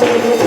Amen.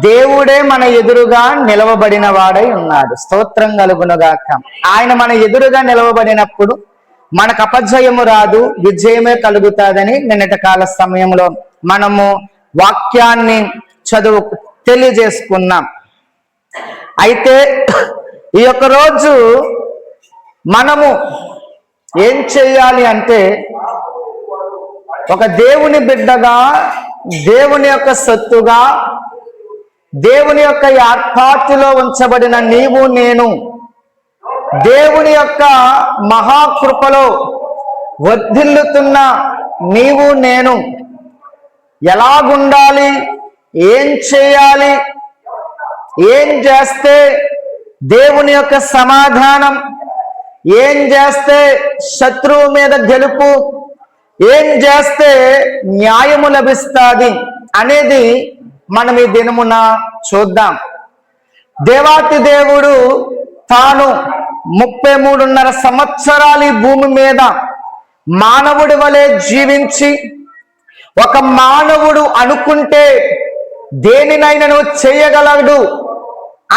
దేవుడే మన ఎదురుగా నిలవబడిన వాడై ఉన్నాడు. స్తోత్రం కలుగునుగాక. ఆయన మన ఎదురుగా నిలవబడినప్పుడు మనకు అపజయము రాదు, విజయమే కలుగుతాదని నిన్నటి కాల సమయంలో మనము వాక్యాన్ని తెలియజేసుకున్నాం. అయితే ఈ యొక్క రోజు మనము ఏం చేయాలి అంటే, ఒక దేవుని బిడ్డగా, దేవుని యొక్క సొత్తుగా, దేవుని యొక్క ఏర్పాటులో ఉంచబడిన నీవు నేను, దేవుని యొక్క మహాకృపలో వర్ధిల్లుతున్న నీవు నేను ఎలాగుండాలి, ఏం చేయాలి, ఏం చేస్తే దేవుని యొక్క సమాధానం, ఏం చేస్తే శత్రువు మీద గెలుపు, ఏం చేస్తే న్యాయము లభిస్తుంది అనేది మనం ఈ దినమున చూద్దాం. దేవాతి దేవుడు తాను 33.5 సంవత్సరాలు ఈ భూమి మీద మానవుడి వలె జీవించి, ఒక మానవుడు అనుకుంటే దేనినైనను చేయగలడు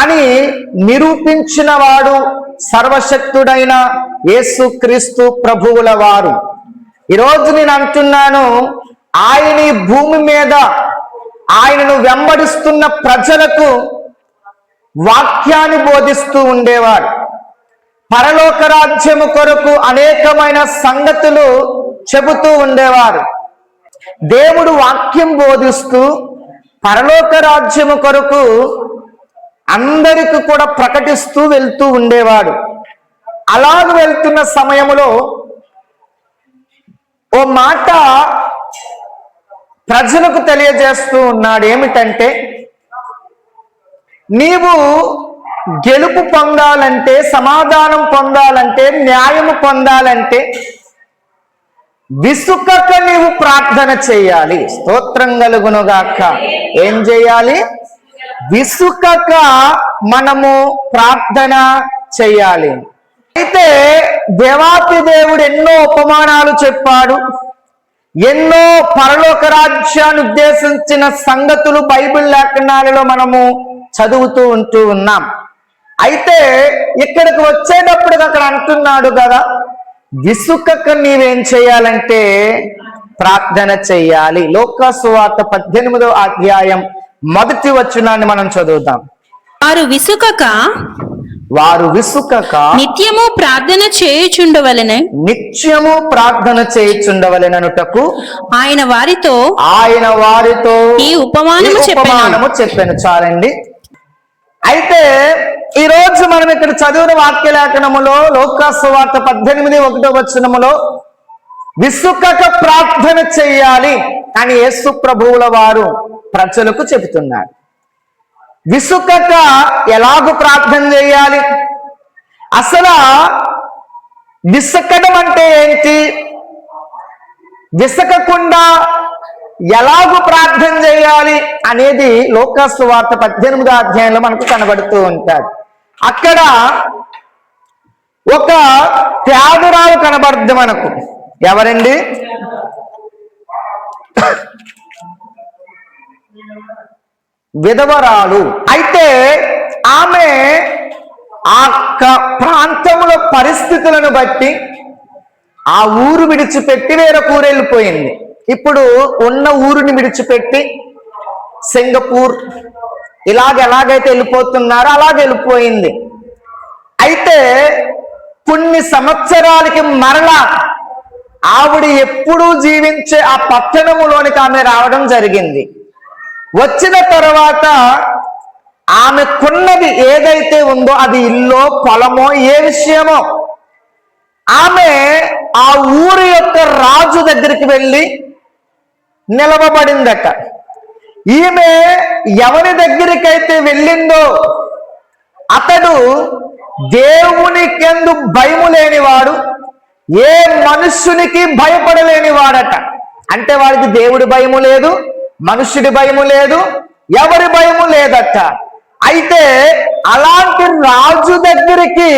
అని నిరూపించిన వాడు సర్వశక్తుడైన యేసుక్రీస్తు ప్రభువుల వారు. ఈరోజు నేను అంటున్నాను, ఆయన ఈ భూమి మీద ఆయనను వెంబడిస్తున్న ప్రజలకు వాక్యాన్ని బోధిస్తూ ఉండేవాడు. పరలోక రాజ్యము కొరకు అనేకమైన సంగతులు చెబుతూ ఉండేవారు. దేవుడు వాక్యం బోధిస్తూ పరలోక రాజ్యము కొరకు అందరికి కూడా ప్రకటిస్తూ వెళ్తూ ఉండేవాడు. అలాగ వెళ్తున్న సమయంలో ఓ మాట ప్రజలకు తెలియజేస్తూ ఉన్నాడు. ఏమిటంటే, నీవు గెలుపు పొందాలంటే, సమాధానం పొందాలంటే, న్యాయము పొందాలంటే విసుకక నీవు ప్రార్థన చేయాలి. స్తోత్రం కలుగునుగాక. ఏం చేయాలి? విసుకక మనము ప్రార్థన చేయాలి. అయితే దేవాతి దేవుడు ఎన్నో ఉపమానాలు చెప్పాడు, ఎన్నో పరలోక రాజ్యాన్ని ఉద్దేశించిన సంగతులు బైబిల్ లేఖనాలలో మనము చదువుతూ ఉన్నాం. అయితే ఇక్కడికి వచ్చేటప్పుడు అక్కడ అంటున్నాడు కదా, విసుకక నీవేం చేయాలంటే ప్రార్థన చెయ్యాలి. లోకా సువార్త 18వ అధ్యాయం 1వ వచనాన్ని మనం చదువుతాం. వారు విసుకక నిత్యము ప్రార్థన చేయుచుండవలెననుటకు ఆయన వారితో ఈ ఉపమానము చెప్పాను. చాలండి. అయితే ఈ రోజు మనం ఇక్కడ చదివిన వాక్య లేఖనములో లోకా సువార్త 18:1 వచనములో విసుకక ప్రార్థన చెయ్యాలి అని యేసు ప్రభువుల వారు ప్రజలకు చెబుతున్నారు. విసుకక ఎలాగూ ప్రార్థన చేయాలి? అసలు విసకడం అంటే ఏంటి? విసకకుండా ఎలాగూ ప్రార్థన చేయాలి అనేది లోకా సువార్త 18వ అధ్యాయంలో మనకు కనబడుతూ ఉంటాడు. అక్కడ ఒక పేదరాలు కనబడుద్ది మనకు. ఎవరండి? విధవరాలు. అయితే ఆమె ఆ ప్రాంతంలో పరిస్థితులను బట్టి ఆ ఊరు విడిచిపెట్టి వేరొక ఊరు వెళ్ళిపోయింది. ఇప్పుడు ఉన్న ఊరిని విడిచిపెట్టి సింగపూర్ ఎలాగైతే వెళ్ళిపోతున్నారో అలాగే వెళ్ళిపోయింది. అయితే కొన్ని సంవత్సరాలకి మరలా ఆవిడ ఎప్పుడూ జీవించే ఆ పట్టణములోనికి ఆమె రావడం జరిగింది. వచ్చిన తర్వాత ఆమెకున్నది ఏదైతే ఉందో, అది ఇల్లో పొలమో ఏ విషయమో, ఆమె ఆ ఊరి యొక్క రాజు దగ్గరికి వెళ్ళి నిలవబడిందట. ఈమె ఎవరి దగ్గరికైతే వెళ్ళిందో అతడు దేవునికెందు భయము లేనివాడు, ఏ మనుష్యునికి భయపడలేని వాడట. అంటే వాడికి దేవుడి భయము లేదు, మనుష్యుడి భయము లేదు, ఎవరి భయము లేదట. అయితే అలాంటి రాజు దగ్గరికి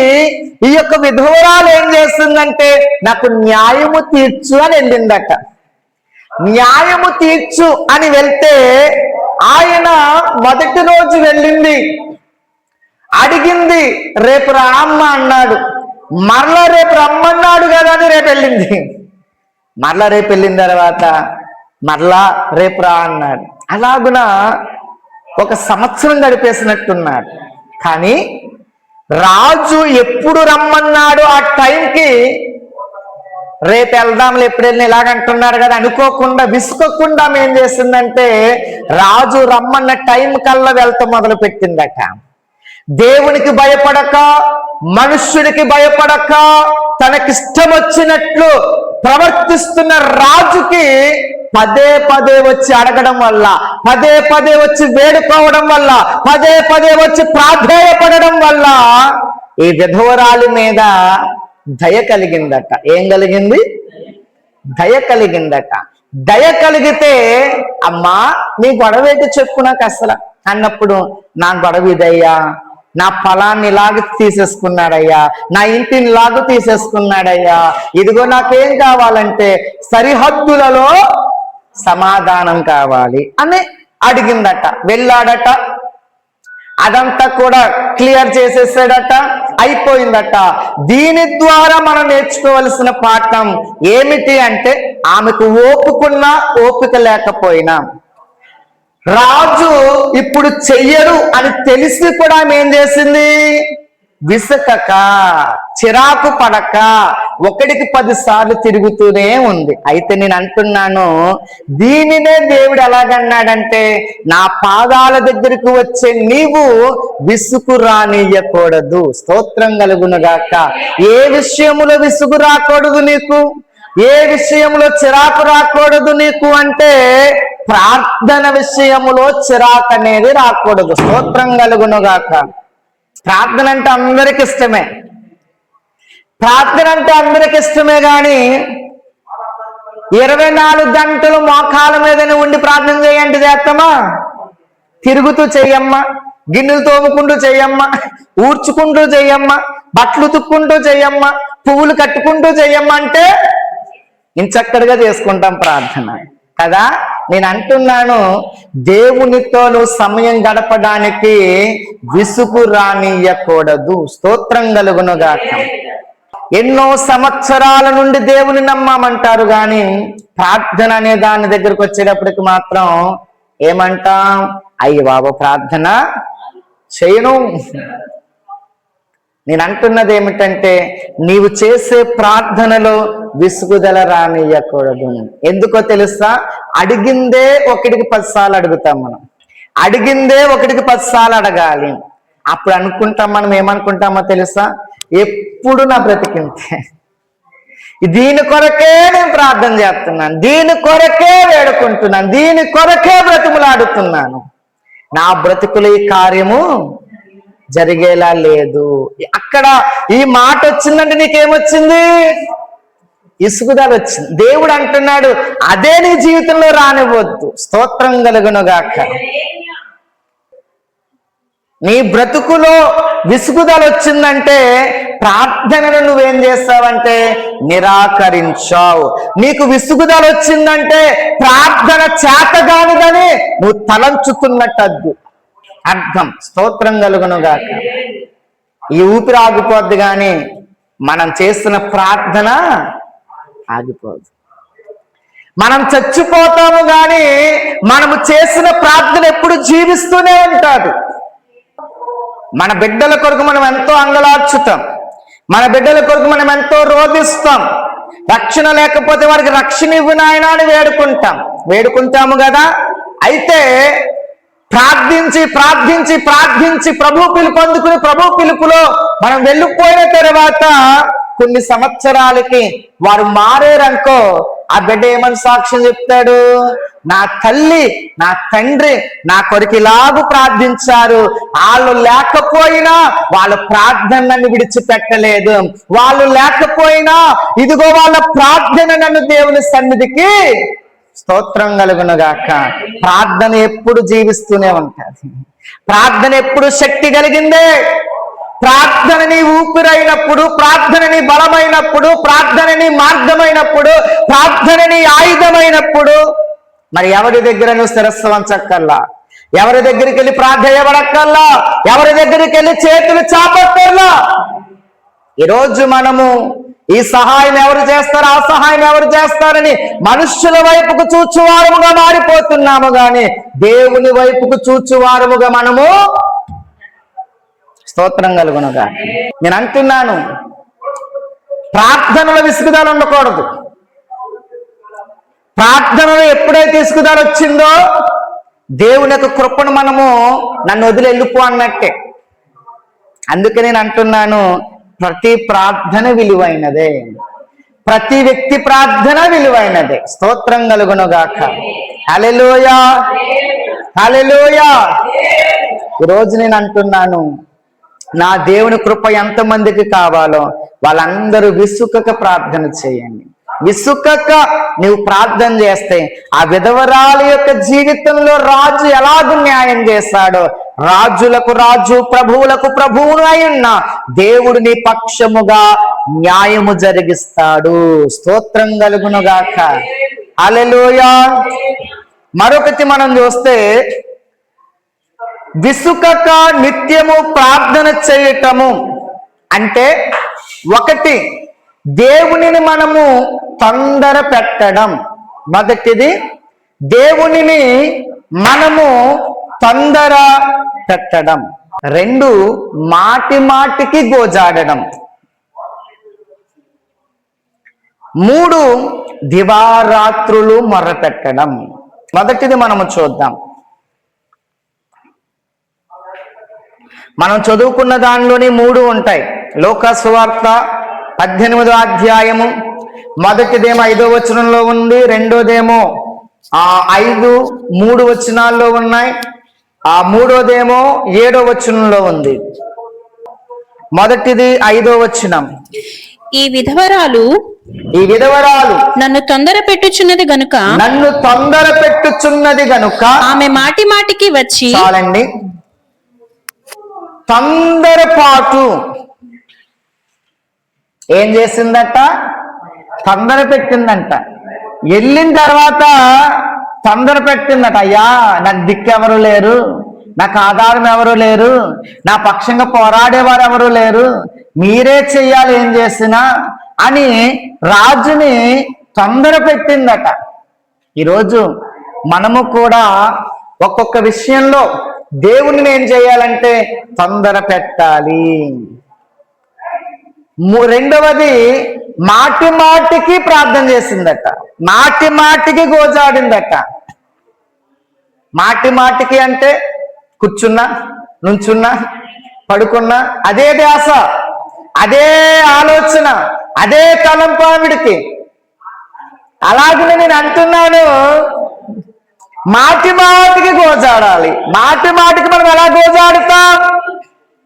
ఈ యొక్క విధవరాలు ఏం చేస్తుందంటే, నాకు న్యాయము తీర్చు అని వెళ్ళిందట. న్యాయము తీర్చు అని వెళ్తే ఆయన మొదటి రోజు వెళ్ళింది, అడిగింది, రేపు రామ్మ అన్నాడు. మరలా రేపు రమ్మన్నాడు కదా అని రేపు వెళ్ళింది. మరలా రేపు వెళ్ళిన తర్వాత మరలా రేపు రా అన్నాడు. అలాగున ఒక సంవత్సరం గడిపేసినట్టున్నాడు. కానీ రాజు ఎప్పుడు రమ్మన్నాడు ఆ టైంకి రేపు వెళ్దాంలే, ఎప్పుడు వెళ్ళిన ఇలాగంటున్నారు కదా అనుకోకుండా, విసుకోకుండా ఏం చేసిందంటే రాజు రమ్మన్న టైం కల్లా వెళ్తా మొదలు పెట్టిందట. దేవునికి భయపడక, మనుష్యుడికి భయపడక, తనకిష్టం వచ్చినట్లు ప్రవర్తిస్తున్న రాజుకి పదే పదే వచ్చి అడగడం వల్ల, పదే పదే వచ్చి వేడుకోవడం వల్ల, పదే పదే వచ్చి ప్రాధేయపడడం వల్ల ఈ విధవరాలి మీద దయ కలిగిందట. ఏం కలిగింది? దయ కలిగిందట. దయ కలిగితే, అమ్మా నీ గొడవ ఏంటి చెప్పు నాకు అసలు అన్నప్పుడు, నా గొడవ ఇదయ్యా, నా పొలాన్ని ఇలాగ తీసేసుకున్నాడయ్యా, నా ఇంటిని ఇలాగ తీసేసుకున్నాడయ్యా, ఇదిగో నాకేం కావాలంటే సరిహద్దులలో సమాధానం కావాలి అని అడిగిందట. వెళ్ళాడట, అదంతా కూడా క్లియర్ చేసేసాడట, అయిపోయిందట. దీని ద్వారా మనం నేర్చుకోవలసిన పాఠం ఏమిటి అంటే, ఆమెకు ఓపుకున్నా ఓపిక లేకపోయినా, రాజు ఇప్పుడు చెయ్యరు అని తెలిసి కూడా ఆమె ఏం చేసింది? విసుకక, చిరాకు పడక, ఒకటికి 10 సార్లు తిరుగుతూనే ఉంది. అయితే నేను అంటున్నాను, దీనినే దేవుడు ఎలాగన్నాడంటే, నా పాదాల దగ్గరకు వచ్చే నీవు విసుగు రానియకూడదు. స్తోత్రం కలుగునుగాక. ఏ విషయములో విసుగు రాకూడదు నీకు, ఏ విషయంలో చిరాకు రాకూడదు నీకు అంటే, ప్రార్థన విషయములో చిరాకు అనేది రాకూడదు. స్తోత్రం కలుగునుగాక. ప్రార్థన అంటే అందరికి ఇష్టమే, ప్రార్థన అంటే అందరికి ఇష్టమే, కానీ 24 గంటలు మోకాల మీదనే ఉండి ప్రార్థన చేయండి చేస్తామా? తిరుగుతూ చెయ్యమ్మా, గిన్నెలు తోముకుంటూ చెయ్యమ్మా, ఊడ్చుకుంటూ చెయ్యమ్మా, బట్టలు ఉతుక్కుంటూ చెయ్యమ్మా, పువ్వులు కట్టుకుంటూ చెయ్యమ్మా అంటే ఇంచక్కడిగా చేసుకుంటాం ప్రార్థన కదా. నేను అంటున్నాను, దేవునితో నువ్వు సమయం గడపడానికి విసుగు రానియకూడదు. స్తోత్రం కలుగునుగాక. ఎన్నో సంవత్సరాల నుండి దేవుని నమ్మామంటారు, కానీ ప్రార్థన అనే దాని దగ్గరకు వచ్చేటప్పటికి మాత్రం ఏమంటాం? అయ్య బాబా ప్రార్థన చేయను. నేను అంటున్నది ఏమిటంటే, నీవు చేసే ప్రార్థనలో విసుగుదల రానియకూడదు. ఎందుకో తెలుసా? అడిగిందే 1కి 10 సార్లు అడుగుతాం మనం, అడిగిందే 1కి 10 సార్లు అడగాలి. అప్పుడు అనుకుంటాం, మనం ఏమనుకుంటామో తెలుసా? ఎప్పుడు నా బ్రతికింతే, దీని కొరకే నేను ప్రార్థన చేస్తున్నాను, దీని కొరకే వేడుకుంటున్నాను, దీని కొరకే బ్రతిములాడుతున్నాను, నా బ్రతుకులు ఈ కార్యము జరిగేలా లేదు. అక్కడ ఈ మాట వచ్చిందంటే నీకేమొచ్చింది? ఇసుగుదల వచ్చింది. దేవుడు అంటున్నాడు, అదే నీ జీవితంలో రానివ్వద్దు. స్తోత్రం కలుగునుగాక. నీ బ్రతుకులో విసుగుదల వచ్చిందంటే ప్రార్థనను నువ్వేం చేస్తావంటే నిరాకరించావు. నీకు విసుగుదల వచ్చిందంటే ప్రార్థన చేతగానిదని నువ్వు తలంచుతున్నట్టు అర్థం. స్తోత్రం కలుగునుగాక. ఈ ఊపిరి ఆగిపోద్ది, కానీ మనం చేస్తున్న ప్రార్థన ఆగిపోదు. మనం చచ్చిపోతాము, కానీ మనము చేసిన ప్రార్థన ఎప్పుడు జీవిస్తూనే ఉంటాడు. మన బిడ్డల కొరకు మనం ఎంతో అంగలార్చుతాం, మన బిడ్డల కొరకు మనం ఎంతో రోధిస్తాం. రక్షణ లేకపోతే వారికి రక్షణ ఇవ్వు నాయనా అని వేడుకుంటాము కదా. అయితే ప్రార్థించి ప్రార్థించి ప్రార్థించి ప్రభు పిలుపు అందుకుని ప్రభు పిలుపులో మనం వెళ్ళిపోయిన తర్వాత కొన్ని సంవత్సరాలకి వారు మారేరనుకో, ఆ బిడ్డ ఏమని సాక్ష్యం చెప్తాడు? నా తల్లి నా తండ్రి నా కొరకు ఇలాగూ ప్రార్థించారు, వాళ్ళు లేకపోయినా వాళ్ళ ప్రార్థన నన్ను విడిచిపెట్టలేదు, వాళ్ళు లేకపోయినా ఇదిగో వాళ్ళ ప్రార్థన నన్ను దేవుని సన్నిధికి స్తోత్రం కలుగునుగాక. ప్రార్థన ఎప్పుడు జీవిస్తూనే ఉంటుంది. ప్రార్థన ఎప్పుడు శక్తి కలిగిందే. ప్రార్థన నీ ఊపిరైనప్పుడు, ప్రార్థన నీ బలమైనప్పుడు, ప్రార్థన నీ మార్గమైనప్పుడు, ప్రార్థన నీ ఆయుధమైనప్పుడు, మరి ఎవరి దగ్గర నువ్వు శిరస్సు వంచక్కల్లా, ఎవరి దగ్గరికి వెళ్ళి ప్రార్థయబడక్కల్లా, ఎవరి దగ్గరికి వెళ్ళి చేతులు చాపక్కర్లా. ఈరోజు మనము ఈ సహాయం ఎవరు చేస్తారు, ఆ సహాయం ఎవరు చేస్తారని మనుష్యుల వైపుకు చూచువారముగా మారిపోతున్నాము, కానీ దేవుని వైపుకు చూచువారముగా మనము స్తోత్రం కలుగునుగా. నేను అంటున్నాను, ప్రార్థనలో విసుగుదల ఉండకూడదు. ప్రార్థనలో ఎప్పుడైతే విసుగుదల వచ్చిందో దేవుని యొక్క కృపను మనము నన్ను వదిలి వెళ్ళిపో అన్నట్టే. అందుకే నేను అంటున్నాను, ప్రతి ప్రార్థన విలువైనదే, ప్రతి వ్యక్తి ప్రార్థన విలువైనదే. స్తోత్రం కలుగునుగాక. హల్లెలూయా, హల్లెలూయా. ఈరోజు నేను అంటున్నాను, నా దేవుని కృప ఎంతమందికి కావాలో వాళ్ళందరూ విసుకక ప్రార్థన చేయండి. విసుకక నువ్వు ప్రార్థన చేస్తే ఆ విధవరాలి యొక్క జీవితంలో రాజు ఎలాగూ న్యాయం చేశాడో, రాజులకు రాజు ప్రభువులకు ప్రభువును అయిన దేవుడు నీ పక్షముగా న్యాయము జరిగిస్తాడు. స్తోత్రం కలుగునుగాక. హల్లెలూయా. మరొకటి మనం చూస్తే, విసుకక నిత్యము ప్రార్థన చేయటము అంటే, ఒకటి దేవునిని మనము తొందర పెట్టడం. మొదటిది దేవునిని మనము తొందర పెట్టడం. 2 మాటి మాటికి గోజాడడం. 3 దివారాత్రులు మొర్రపెట్టడం. మొదటిది మనము చూద్దాం. మనం చదువుకున్న దానిలోని 3 ఉంటాయి. లూకా సువార్త 18వ అధ్యాయము, మొదటిదేమో 5వ వచనంలో ఉంది, రెండోదేమో 3 వచనాల్లో ఉన్నాయి, మూడోదేమో 7వ వచనంలో ఉంది. మొదటిది 5వ వచనం. ఈ విధవరాలు నన్ను తొందర పెట్టుచున్నది గనుక ఆమె మాటి మాటికి వచ్చి. చాలండి. తొందరపాటు ఏం చేసిందట? తొందర పెట్టిందంట. వెళ్ళిన తర్వాత తొందర పెట్టిందట. అయ్యా, నాకు దిక్కెవరు లేరు, నాకు ఆధారం ఎవరు లేరు, నా పక్షంగా పోరాడేవారు ఎవరు లేరు, మీరే చెయ్యాలి ఏం చేసినా అని రాజుని తొందర పెట్టిందట. ఈరోజు మనము కూడా ఒక్కొక్క విషయంలో దేవుణ్ణి ఏం చేయాలంటే తొందర పెట్టాలి. రెండవది మాటి మాటికి ప్రార్థన చేసిందట, మాటి మాటికి గోజాడిందట. మాటి మాటికి అంటే కూర్చున్నా, నుంచున్నా, పడుకున్నా అదే ధ్యాస, అదే ఆలోచన, అదే తలంపావిడికి. అలాగే నేను అంటున్నాను, మాటి మాటికి గోజాడాలి. మాటి మాటికి మనం ఎలా గోజాడుతాం?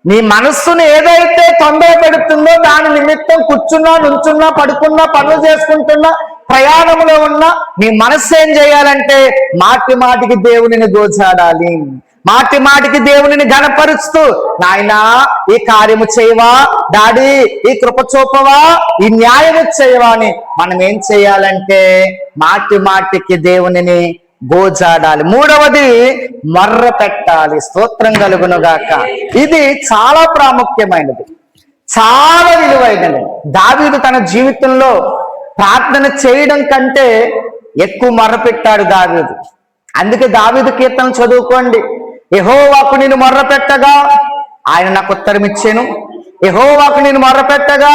నీ మనస్సును ఏదైతే తొందర పెడుతుందో దాని నిమిత్తం కూర్చున్నా, నుంచున్నా, పడుకున్నా, పనులు చేసుకుంటున్నా, ప్రయాణంలో ఉన్నా నీ మనస్సు ఏం చేయాలంటే మాటి మాటికి దేవునిని గోజాడాలి. మాటి మాటికి దేవునిని గణపరుస్తూ, నాయనా ఈ కార్యము చేయవా, డాడీ ఈ కృప చూపవా, ఈ న్యాయము చేయవా అని మనం ఏం చేయాలంటే మాటి మాటికి దేవునిని గోజాడాలి. మూడవది మొర్ర పెట్టాలి. స్తోత్రం కలుగునుగాక. ఇది చాలా ప్రాముఖ్యమైనది, చాలా విలువైనది. దావీదు తన జీవితంలో ప్రార్థన చేయడం కంటే ఎక్కువ మొర్ర పెట్టాడు దావీదు. అందుకే దావీదు కీర్తన చదువుకోండి. యెహోవాకు నేను మొర్ర పెట్టగా ఆయన నాకు ఉత్తరం ఇచ్చాను, యెహోవాకు నేను మొర్ర పెట్టగా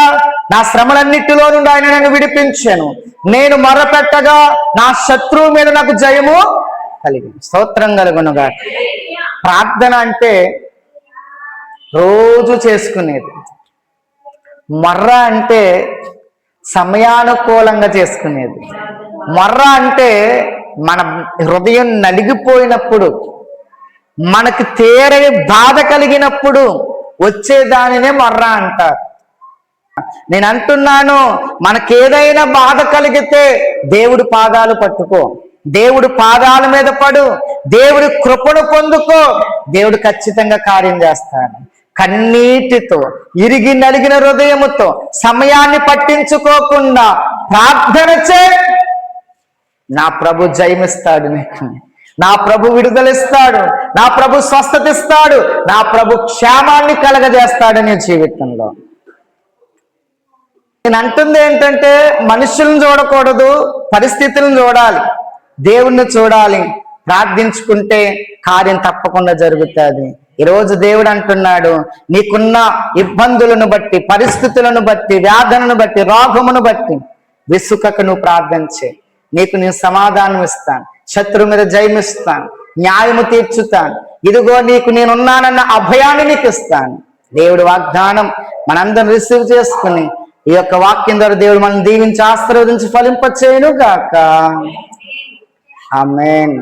నా శ్రమలన్నిటిలో నుండి ఆయన నన్ను విడిపించాను, నేను మొర్ర పెట్టగా నా శత్రువు మీద నాకు జయము కలిగింది. స్తోత్రం కలుగునుగా. ప్రార్థన అంటే రోజు చేసుకునేది, మొర్ర అంటే సమయానుకూలంగా చేసుకునేది. మొర్ర అంటే మన హృదయం నలిగిపోయినప్పుడు, మనకు తీరని బాధ కలిగినప్పుడు వచ్చేదానినే మొర్ర అంటారు. నేను అంటున్నాను, మనకేదైనా బాధ కలిగితే దేవుడి పాదాలు పట్టుకో, దేవుడి పాదాల మీద పడు, దేవుడి కృపను పొందుకో. దేవుడు ఖచ్చితంగా కార్యం చేస్తాడు. కన్నీటితో, ఇరిగి నలిగిన హృదయముతో, సమయాన్ని పట్టించుకోకుండా ప్రార్థన చే. నా ప్రభు జయమిస్తాడు నీకు, నా ప్రభు విడుదలిస్తాడు, నా ప్రభు స్వస్థత ఇస్తాడు, నా ప్రభు క్షేమాన్ని కలగజేస్తాడు నీ జీవితంలో. నేను అంటుంది ఏంటంటే మనుషులను చూడకూడదు, పరిస్థితులను చూడాలి, దేవుణ్ణి చూడాలి. ప్రార్థించుకుంటే కార్యం తప్పకుండా జరుగుతుంది. ఈరోజు దేవుడు అంటున్నాడు, నీకున్న ఇబ్బందులను బట్టి, పరిస్థితులను బట్టి, వ్యాధులను బట్టి, రోగమును బట్టి విసుకక నువ్వు ప్రార్థించే, నీకు నేను సమాధానం ఇస్తాను, శత్రువు మీద జయమిస్తాను, న్యాయము తీర్చుతాను, ఇదిగో నీకు నేనున్నానన్న అభయాన్ని నీకు ఇస్తాను. దేవుడి వాగ్దానం మనందరం రిసీవ్ చేసుకుని ఈ యొక్క వాక్యం ద్వారా దేవుడు మనం దీవించి ఆశీర్వదించి ఫలింపచేయును గాక. ఆమేన్.